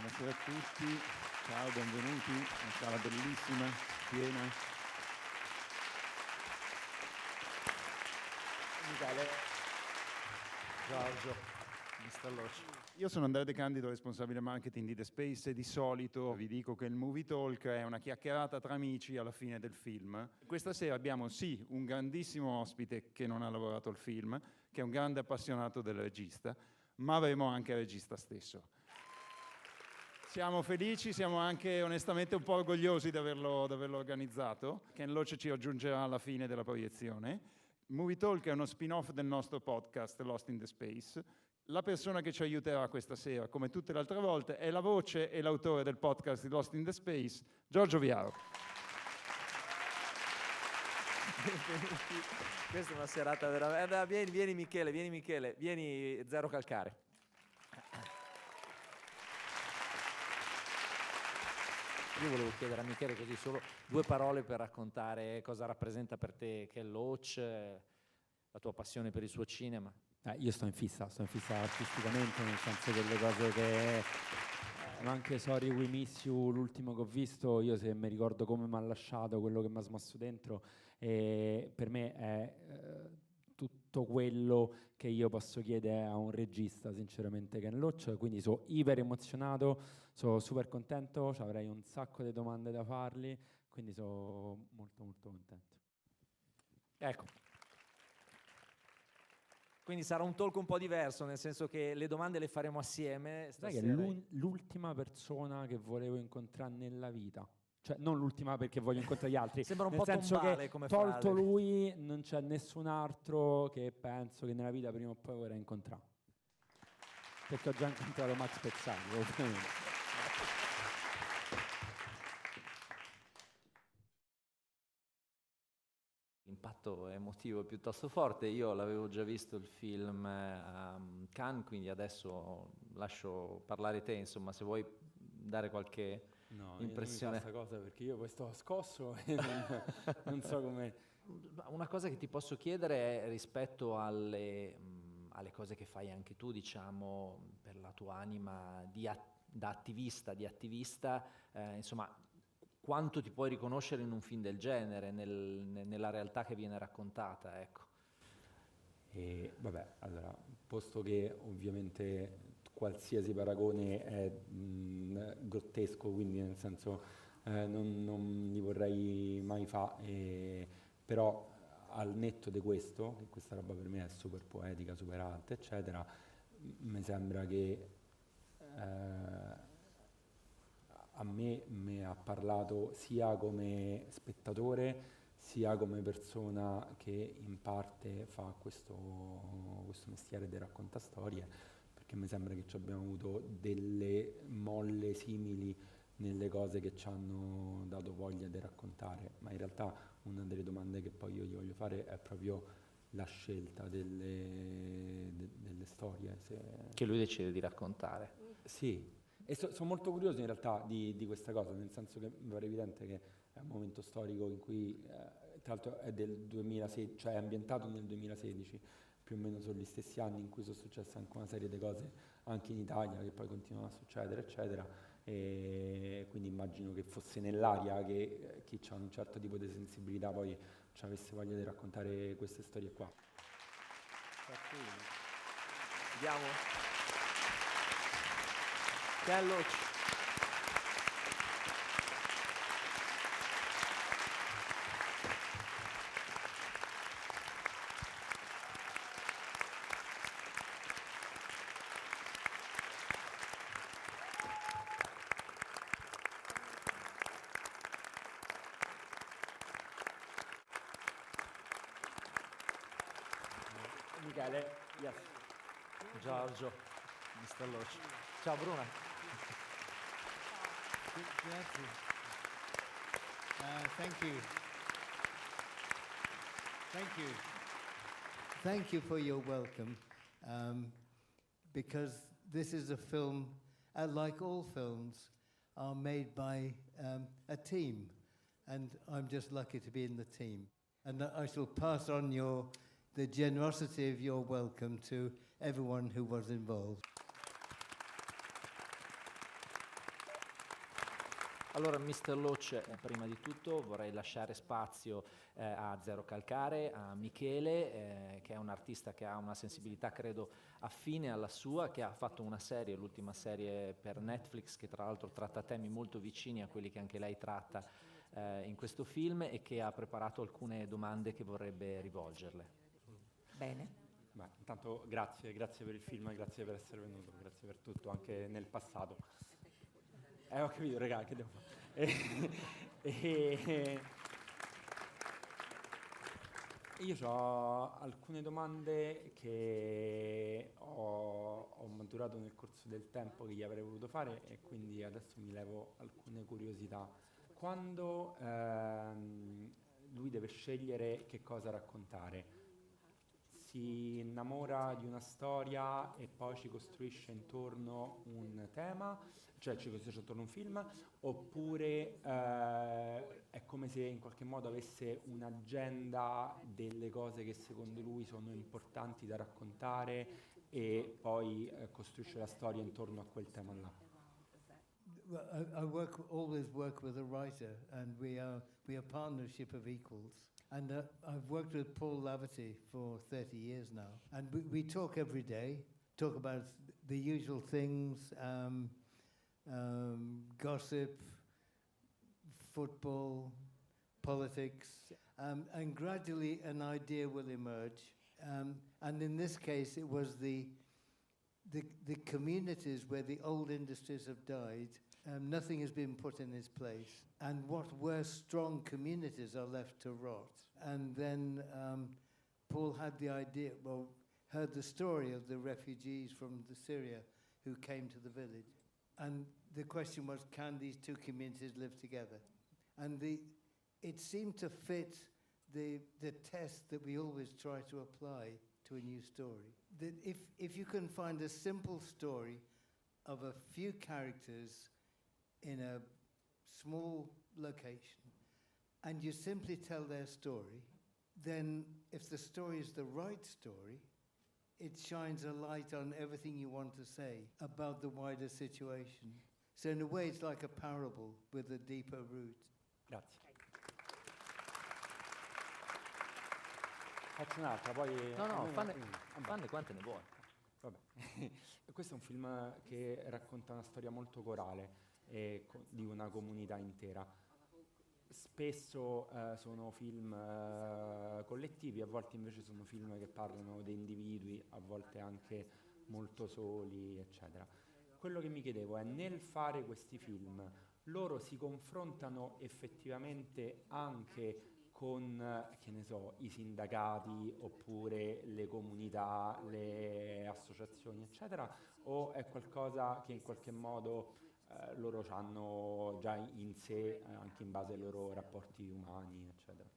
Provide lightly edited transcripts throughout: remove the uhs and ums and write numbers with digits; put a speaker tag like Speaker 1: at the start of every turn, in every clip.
Speaker 1: Buonasera a tutti, ciao, benvenuti, una sala bellissima, piena.
Speaker 2: Michele, Giorgio, Mr. Loci.
Speaker 1: Io sono Andrea De Candido, responsabile marketing di The Space, e di solito vi dico che il Movie Talk è una chiacchierata tra amici alla fine del film. Questa sera abbiamo sì un grandissimo ospite che non ha lavorato al film, che è un grande appassionato del regista, ma avremo anche il regista stesso. Siamo felici, siamo anche onestamente un po' orgogliosi di averlo organizzato. Ken Loach ci aggiungerà alla fine della proiezione. Movie Talk è uno spin-off del nostro podcast Lost in the Space. La persona che ci aiuterà questa sera, come tutte le altre volte, è la voce e l'autore del podcast di Lost in the Space, Giorgio Viaro.
Speaker 2: Benvenuti. Questa è una serata veramente... Vieni Michele, vieni Zero Calcare. Io volevo chiedere a Michele così solo 2 parole per raccontare cosa rappresenta per te Ken Loach, la tua passione per il suo cinema.
Speaker 3: Io sto in fissa artisticamente, nel senso che le cose che... ma anche Sorry We Miss You, l'ultimo che ho visto, io se mi ricordo come mi ha lasciato, quello che mi ha smosso dentro, per me è tutto quello che io posso chiedere a un regista, sinceramente, Ken Loach, quindi sono iper emozionato, sono super contento, avrei un sacco di domande da fargli, quindi sono molto molto contento.
Speaker 2: Ecco. Quindi sarà un talk un po' diverso, nel senso che le domande le faremo assieme.
Speaker 3: Sai che è l'ultima persona che volevo incontrare nella vita. Cioè, non l'ultima perché voglio incontrare gli altri.
Speaker 2: Sembra un
Speaker 3: nel
Speaker 2: po'
Speaker 3: senso
Speaker 2: tombale
Speaker 3: che,
Speaker 2: come
Speaker 3: tolto
Speaker 2: frase.
Speaker 3: lui, non c'è nessun altro che penso che nella vita prima o poi vorrei incontrare. Perché ho già incontrato Max Pezzali, ovviamente.
Speaker 2: L'impatto emotivo è piuttosto forte. Io l'avevo già visto il film a Cannes, quindi adesso lascio parlare te, insomma, se vuoi dare qualche impressione.
Speaker 3: No, questa cosa perché io poi sto scosso e non so come...
Speaker 2: Una cosa che ti posso chiedere è rispetto alle cose che fai anche tu, diciamo, per la tua anima da attivista, insomma, quanto ti puoi riconoscere in un film del genere, nella realtà che viene raccontata, ecco.
Speaker 3: E vabbè, allora, posto che ovviamente qualsiasi paragone è grottesco, quindi nel senso non li vorrei mai fare, però al netto di questo, che questa roba per me è super poetica, super alta, eccetera, mi sembra che a me ha parlato sia come spettatore sia come persona che in parte fa questo mestiere di raccontastorie, perché mi sembra che ci abbiamo avuto delle molle simili nelle cose che ci hanno dato voglia di raccontare, ma in realtà una delle domande che poi io gli voglio fare è proprio la scelta delle storie.
Speaker 2: Che lui decide di raccontare.
Speaker 3: Sì. E sono molto curioso in realtà di questa cosa, nel senso che mi pare evidente che è un momento storico in cui, tra l'altro è del 2016, cioè è ambientato nel 2016, più o meno sono gli stessi anni in cui sono successe anche una serie di cose anche in Italia che poi continuano a succedere, eccetera, e quindi immagino che fosse nell'aria che chi ha un certo tipo di sensibilità poi ci avesse voglia di raccontare queste storie qua.
Speaker 2: Vediamo. Ken Loach.
Speaker 3: Michele, yes.
Speaker 2: Giorgio, Mr. Loach. Ciao Bruna.
Speaker 4: Grazie. Thank you. Thank you for your welcome, because this is a film, like all films, are made by a team, and I'm just lucky to be in the team. And I shall pass on the generosity of your welcome to everyone who was involved.
Speaker 2: Allora, Mr. Loach, prima di tutto vorrei lasciare spazio a Zero Calcare, a Michele, che è un artista che ha una sensibilità, credo, affine alla sua, che ha fatto una serie, l'ultima serie per Netflix, che tra l'altro tratta temi molto vicini a quelli che anche lei tratta in questo film, e che ha preparato alcune domande che vorrebbe rivolgerle.
Speaker 5: Bene.
Speaker 3: Beh, intanto grazie per il film, grazie per essere venuto, grazie per tutto, anche nel passato. Ho capito, raga, che devo fare? Io ho alcune domande che ho maturato nel corso del tempo che gli avrei voluto fare, e quindi adesso mi levo alcune curiosità. Quando lui deve scegliere che cosa raccontare, si innamora di una storia e poi ci costruisce intorno un tema, cioè ci costruisce intorno un film, oppure è come se in qualche modo avesse un'agenda delle cose che secondo lui sono importanti da raccontare e poi costruisce la storia intorno a quel tema là?
Speaker 4: Well, always work with a writer, and we are partnership of equals. And I've worked with Paul Laverty for 30 years now, and we talk every day, talk about the usual things, gossip, football, politics, and gradually an idea will emerge. And in this case, it was the communities where the old industries have died. Nothing has been put in its place, and what were strong communities are left to rot. And then Paul had the idea, well, heard the story of the refugees from Syria who came to the village. And the question was, can these two communities live together? And it seemed to fit the test that we always try to apply to a new story. That if you can find a simple story of a few characters in a small location, and you simply tell their story, then if the story is the right story, it shines a light on everything you want to say about the wider situation. So in a way, it's like a parable with a deeper root.
Speaker 3: Grazie. Faccio un'altra, poi...
Speaker 2: No, fanne quante ne vuoi.
Speaker 3: Vabbè. Questo è un film che racconta una storia molto corale di una comunità intera. Spesso sono film collettivi, a volte invece sono film che parlano di individui, a volte anche molto soli, eccetera. Quello che mi chiedevo è, nel fare questi film, loro si confrontano effettivamente anche con, che ne so, i sindacati oppure le comunità, le associazioni, eccetera, o è qualcosa che in qualche modo loro hanno già in sé, anche in base ai loro rapporti umani, eccetera?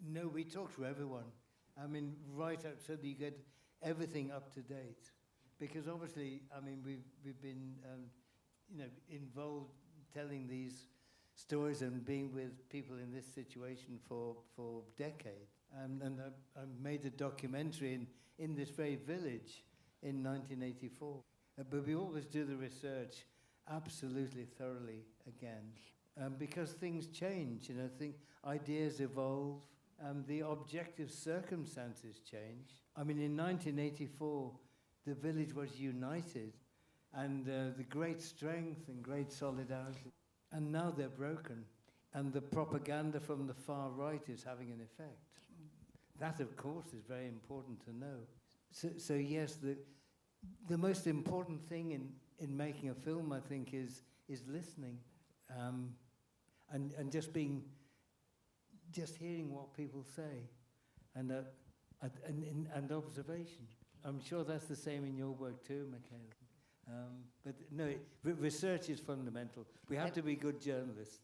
Speaker 4: No, we talk to everyone. I mean, right up so that you get everything up to date. Because obviously, I mean, we've been, involved telling these stories and being with people in this situation for decades. And I made a documentary in this very village in 1984. But we always do the research absolutely thoroughly again, because things change, ideas evolve, the objective circumstances change. I mean, in 1984, the village was united, and the great strength and great solidarity, and now they're broken, and the propaganda from the far right is having an effect. That, of course, is very important to know. So yes, the most important thing in making a film, I think, is listening, and just hearing what people say, and observation. I'm sure that's the same in your work too, Michaela. But no, research is fundamental. We have to be good journalists.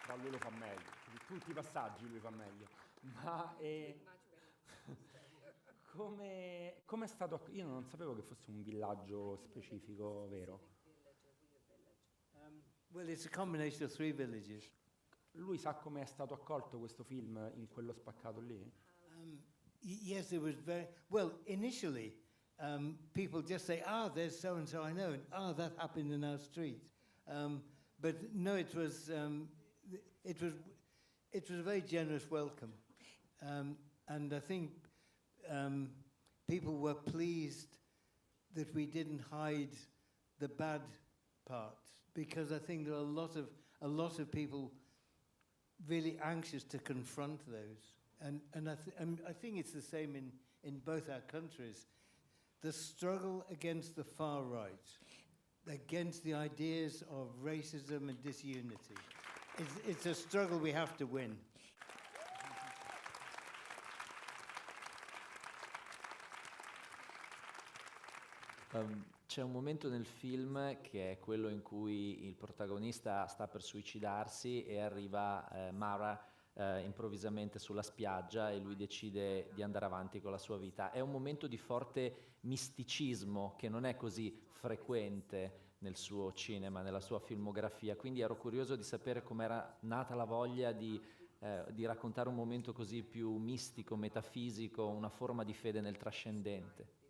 Speaker 3: Ma lui lo fa meglio, tutti i passaggi lui fa meglio. Ma come è stato? Io non sapevo che fosse un villaggio specifico, vero?
Speaker 4: Well, it's a combination of 3 villages.
Speaker 3: Lui sa come è stato accolto questo film in quello spaccato lì?
Speaker 4: Yes, it was very well initially. people just say, there's so-and-so I know, and that happened in our street. But no, it was a very generous welcome. And I think people were pleased that we didn't hide the bad parts, because I think there are a lot of people really anxious to confront those. And I think it's the same in both our countries. The struggle against the far right, against the ideas of racism and disunity, it's a struggle we have to win.
Speaker 2: C'è un momento nel film che è quello in cui il protagonista sta per suicidarsi e arriva Mara improvvisamente sulla spiaggia e lui decide di andare avanti con la sua vita. È un momento di forte misticismo che non è così frequente nel suo cinema, nella sua filmografia, quindi ero curioso di sapere com'era nata la voglia di raccontare un momento così più mistico, metafisico, una forma di fede nel trascendente.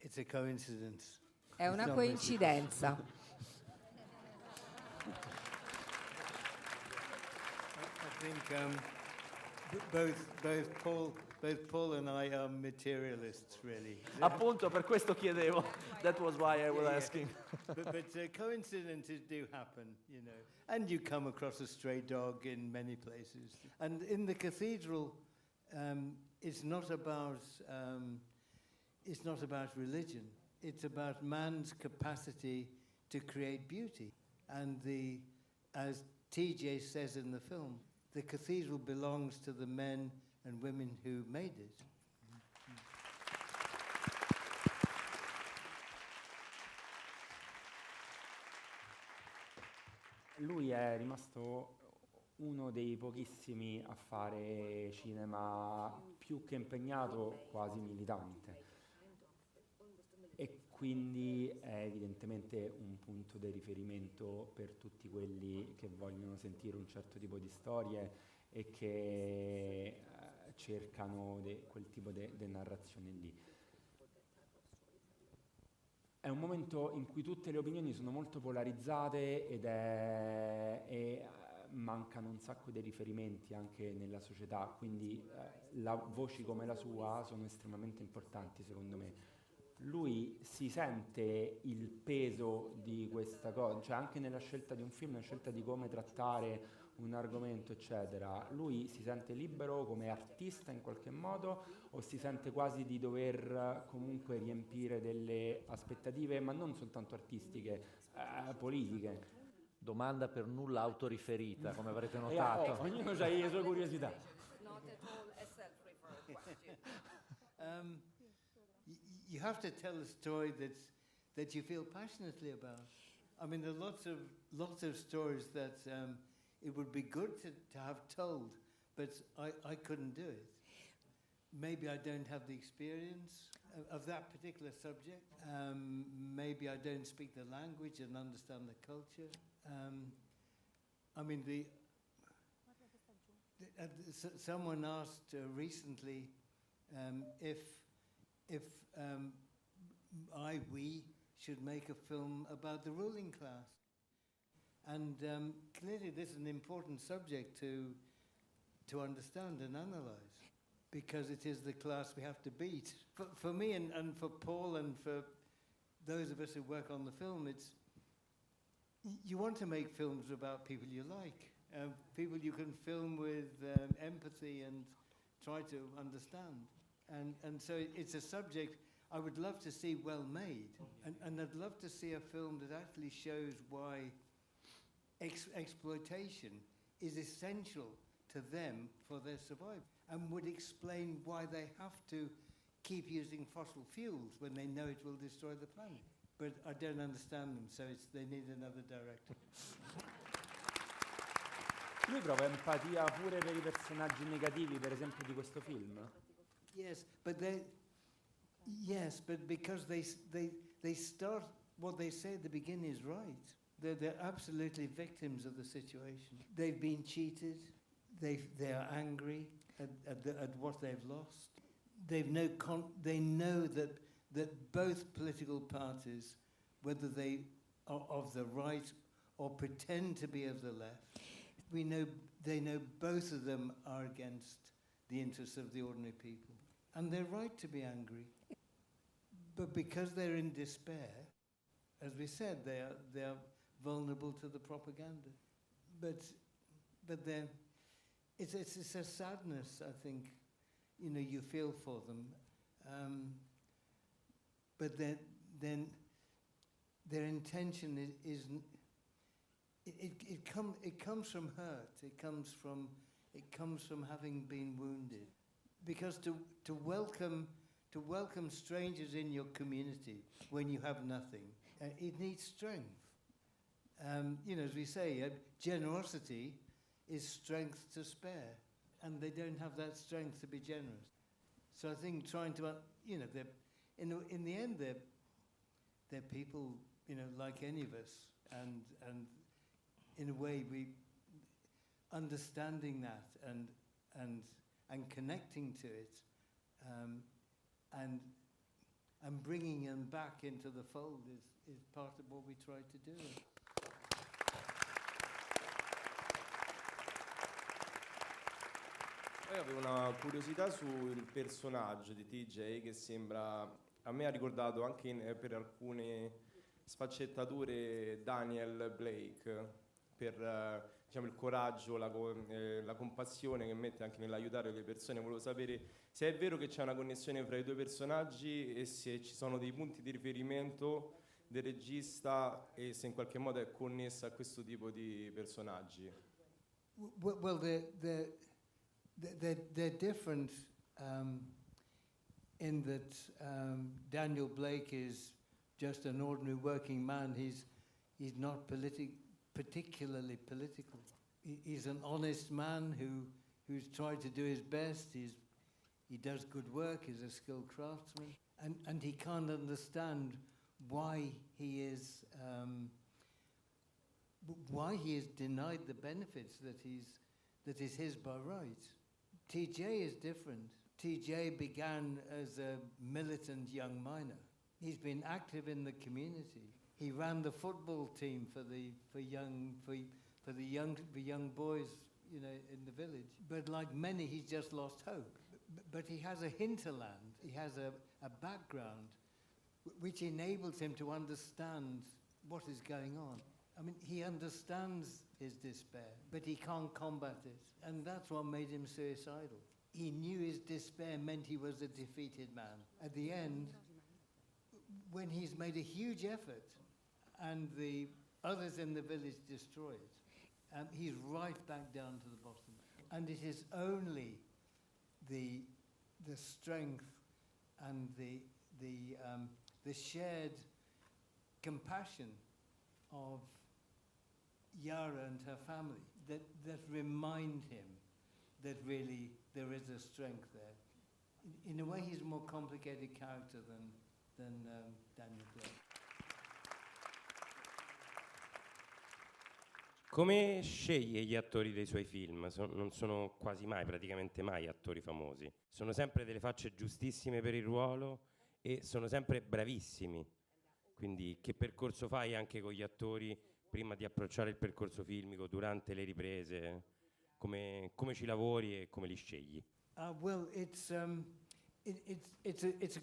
Speaker 4: It's a coincidence.
Speaker 5: È una coincidenza.
Speaker 4: I think both Paul and I are materialists, really.
Speaker 2: Appunto, per questo chiedevo. That was why I was asking.
Speaker 4: But coincidences do happen, you know. And you come across a stray dog in many places. And in the cathedral, it's not about religion. It's about man's capacity to create beauty. And as TJ says in the film, the cathedral belongs to the men and women who made it.
Speaker 3: Lui è rimasto uno dei pochissimi a fare cinema più che impegnato, quasi militante. E quindi è evidentemente un punto di riferimento per tutti quelli che vogliono sentire un certo tipo di storie e che cercano quel tipo di narrazione lì. È un momento in cui tutte le opinioni sono molto polarizzate e mancano un sacco di riferimenti anche nella società, quindi voci come la sua sono estremamente importanti secondo me. Lui si sente il peso di questa cosa, cioè anche nella scelta di un film, nella scelta di come trattare un argomento, eccetera. Lui si sente libero come artista in qualche modo o si sente quasi di dover comunque riempire delle aspettative, ma non soltanto artistiche, politiche?
Speaker 2: Domanda per nulla autoriferita, come avrete notato.
Speaker 3: Ognuno ha le sue curiosità.
Speaker 5: Not at all a self-referred question.
Speaker 4: You have to tell a story that you feel passionately about. I mean, there are lots of stories that it would be good to have told, but I couldn't do it. Maybe I don't have the experience of that particular subject. Maybe I don't speak the language and understand the culture. I mean, someone asked recently if we should make a film about the ruling class. And clearly this is an important subject to understand and analyze, because it is the class we have to beat. For me and for Paul and for those of us who work on the film, you want to make films about people you like, people you can film with empathy and try to understand. And so it's a subject I would love to see well made. And I'd love to see a film that actually shows why exploitation is essential to them for their survival, and would explain why they have to keep using fossil fuels when they know it will destroy the planet. But I don't understand them, so they need another director.
Speaker 3: Lui prova empatia pure per I personaggi negativi, per esempio, di questo film?
Speaker 4: Yes, but because they start, what they say at the beginning is right. They're absolutely victims of the situation. They've been cheated. They are angry at what they've lost. They know that both political parties, whether they are of the right or pretend to be of the left, they know both of them are against the interests of the ordinary people. And they're right to be angry. But because they're in despair, as we said, they are vulnerable to the propaganda. But then it's a sadness, I think, you feel for them. But then their intention it comes from hurt. It comes from having been wounded. Because to welcome strangers in your community when you have nothing, it needs strength. As we say, generosity is strength to spare, and they don't have that strength to be generous. So I think trying to, in the end, they're people, like any of us, and in a way we understanding that and connecting to it, and bringing them back into the fold is part of what we try to do.
Speaker 6: Poi avevo una curiosità sul personaggio di TJ che a me ha ricordato anche per alcune sfaccettature Daniel Blake, per il coraggio, la compassione che mette anche nell'aiutare le persone. Volevo sapere se è vero che c'è una connessione fra i due personaggi e se ci sono dei punti di riferimento del regista e se in qualche modo è connessa a questo tipo di personaggi.
Speaker 4: Well, they're different in that Daniel Blake is just an ordinary working man. He's not particularly political. He's an honest man who's tried to do his best. He does good work. He's a skilled craftsman, and he can't understand why he is denied the benefits that is his by right. TJ is different. TJ began as a militant young miner. He's been active in the community. He ran the football team for the young boys, in the village. But like many, he's just lost hope. But he has a hinterland. He has a background which enables him to understand what is going on. I mean, he understands his despair, but he can't combat it. And that's what made him suicidal. He knew his despair meant he was a defeated man. At the end, when he's made a huge effort and the others in the village destroy it, he's right back down to the bottom. And it is only the strength and the shared compassion of Yara and her family that remind him that really there is a strength there. In a way, he's a more complicated character than Daniel Blake.
Speaker 7: Come sceglie gli attori dei suoi film? Non sono quasi mai, praticamente mai, attori famosi. Sono sempre delle facce giustissime per il ruolo e sono sempre bravissimi. Quindi che percorso fai anche con gli attori prima di approcciare il percorso filmico, durante le riprese? Come ci lavori e come li scegli?
Speaker 4: Well, it's a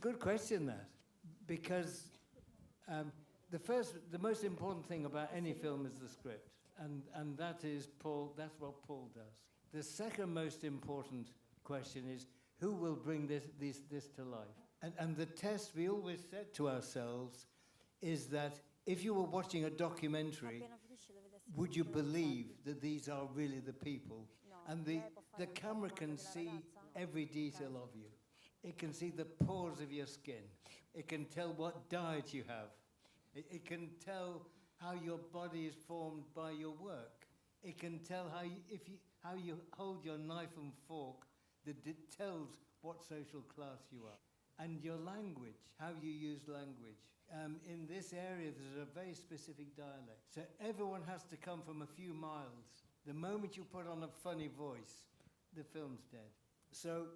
Speaker 4: good question, that, because the most important thing about any film is the script, and that's what Paul does. The second most important question is who will bring this to life, and the test we always set to ourselves is that if you were watching a documentary, would you believe that these are really the people? And the camera can see every detail of you. It can see the pores of your skin. It can tell what diet you have. It can tell how your body is formed by your work. It can tell how you hold your knife and fork, that it tells what social class you are. And your language, how you use language. In this area, there's a very specific dialect. So everyone has to come from a few miles. The moment you put on a funny voice, the film's dead. So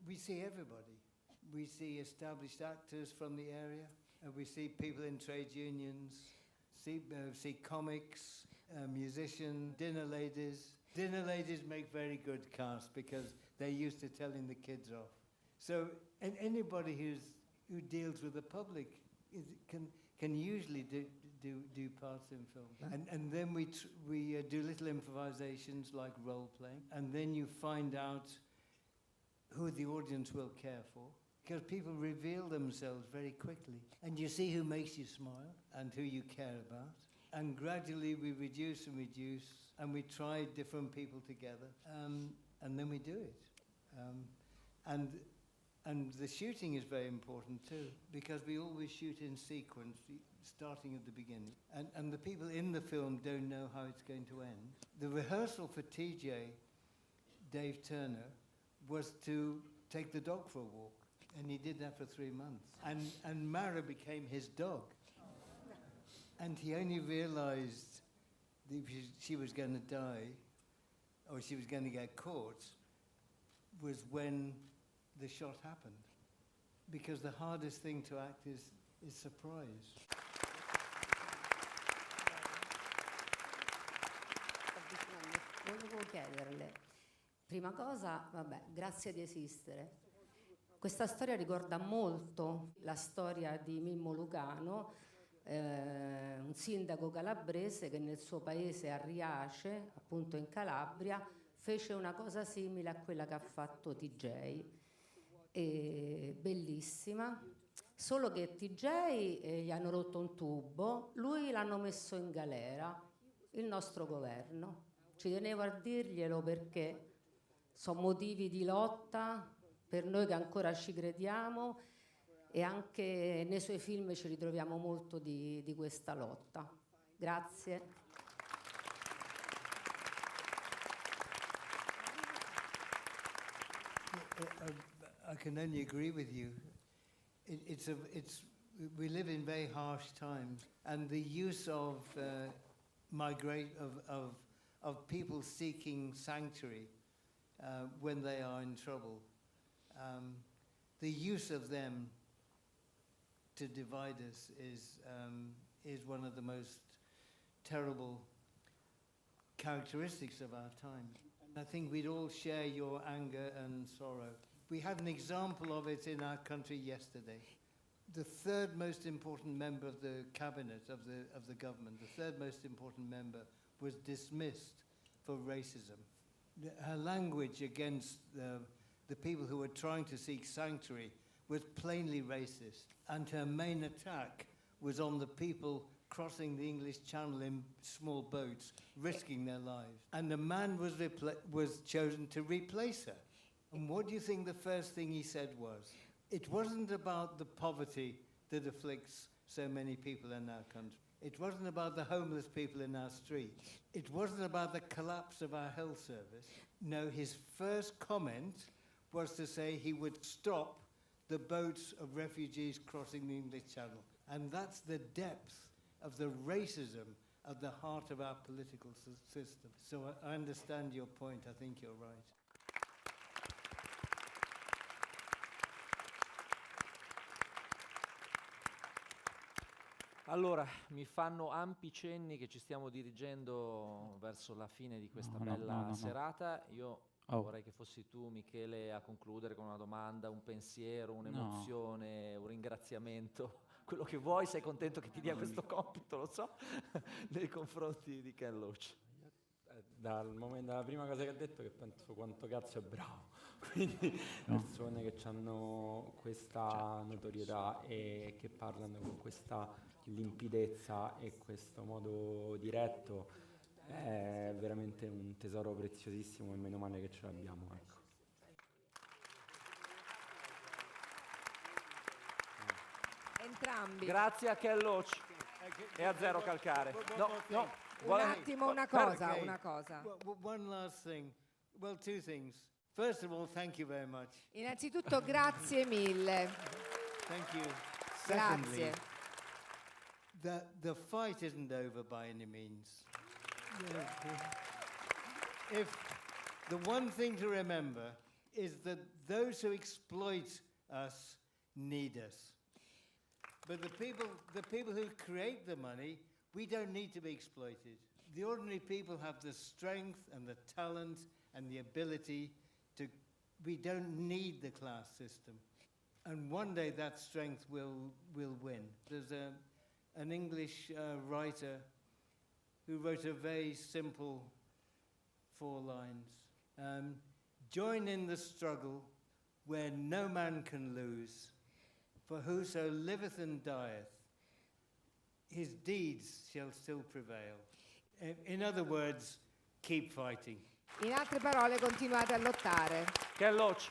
Speaker 4: we see everybody. We see established actors from the area, and we see people in trade unions, see comics, musicians, dinner ladies. Dinner ladies make very good cast because they're used to telling the kids off. So anybody who deals with the public can usually do parts in film. And then we do little improvisations like role playing, and then you find out who the audience will care for, because people reveal themselves very quickly, and you see who makes you smile and who you care about. And gradually we reduce, and we try different people together, and then we do it. And the shooting is very important too, because we always shoot in sequence, starting at the beginning. And the people in the film don't know how it's going to end. The rehearsal for TJ, Dave Turner, was to take the dog for a walk. And he did that for 3 months. And Mara became his dog. And he only realized that she was going to die, or she was going to get caught, was when the shot happened. Because the hardest thing to act is surprise.
Speaker 8: Volevo chiederle, prima cosa, vabbè, grazie di esistere. Questa storia ricorda molto la storia di Mimmo Lucano, un sindaco calabrese che nel suo paese a Riace, appunto in Calabria, fece una cosa simile a quella che ha fatto TJ. Bellissima, solo che TJ gli hanno rotto un tubo, lui l'hanno messo in galera, il nostro governo. Ci tenevo a dirglielo perché sono motivi di lotta per noi che ancora ci crediamo, e anche nei suoi film ci ritroviamo molto di questa lotta. Grazie.
Speaker 4: I can only agree with you. We live in very harsh times, and the use of of people seeking sanctuary when they are in trouble, the use of them to divide us is one of the most terrible characteristics of our time. I think we'd all share your anger and sorrow. We had an example of it in our country yesterday. The third most important member of the cabinet of the government, the third most important member, was dismissed for racism. Her language against the people who were trying to seek sanctuary was plainly racist, and her main attack was on the people crossing the English Channel in small boats, risking their lives. And a man was chosen to replace her. And what do you think the first thing he said was? It wasn't about the poverty that afflicts so many people in our country. It wasn't about the homeless people in our streets. It wasn't about the collapse of our health service. No, his first comment was to say he would stop the boats of refugees crossing the English Channel. And that's the depth of the racism at the heart of our political system. So I understand your point. I think you're right.
Speaker 2: Allora, mi fanno ampi cenni che ci stiamo dirigendo verso la fine di questa bella serata. Io vorrei che fossi tu, Michele, a concludere con una domanda, un pensiero, un'emozione, un ringraziamento, quello che vuoi. Sei contento che ti dia questo compito, lo so, nei confronti di Ken Loach?
Speaker 3: Dal momento, dalla prima cosa che ha detto, che penso quanto cazzo è bravo. Quindi persone che hanno questa notorietà e che parlano con questa limpidezza e questo modo diretto è veramente un tesoro preziosissimo, e meno male che ce l'abbiamo, ecco.
Speaker 5: Entrambi.
Speaker 2: Grazie a Ken Loach e a Zero Calcare.
Speaker 5: Un attimo, una cosa.
Speaker 4: One last thing. Well, two things. First of all, thank you very much.
Speaker 5: Innanzitutto grazie mille.
Speaker 4: Thank you.
Speaker 5: Grazie.
Speaker 4: Secondly, the fight isn't over by any means. The one thing to remember is that those who exploit us need us. But the people who create the money, we don't need to be exploited. The ordinary people have the strength and the talent and the ability to, we don't need the class system. And one day that strength will win. There's an English writer who wrote a very simple 4 lines. Join in the struggle where no man can lose, for whoso liveth and dieth, his deeds shall still prevail. In other words, keep fighting.
Speaker 9: In altre parole, continuate a lottare.
Speaker 2: Che veloce.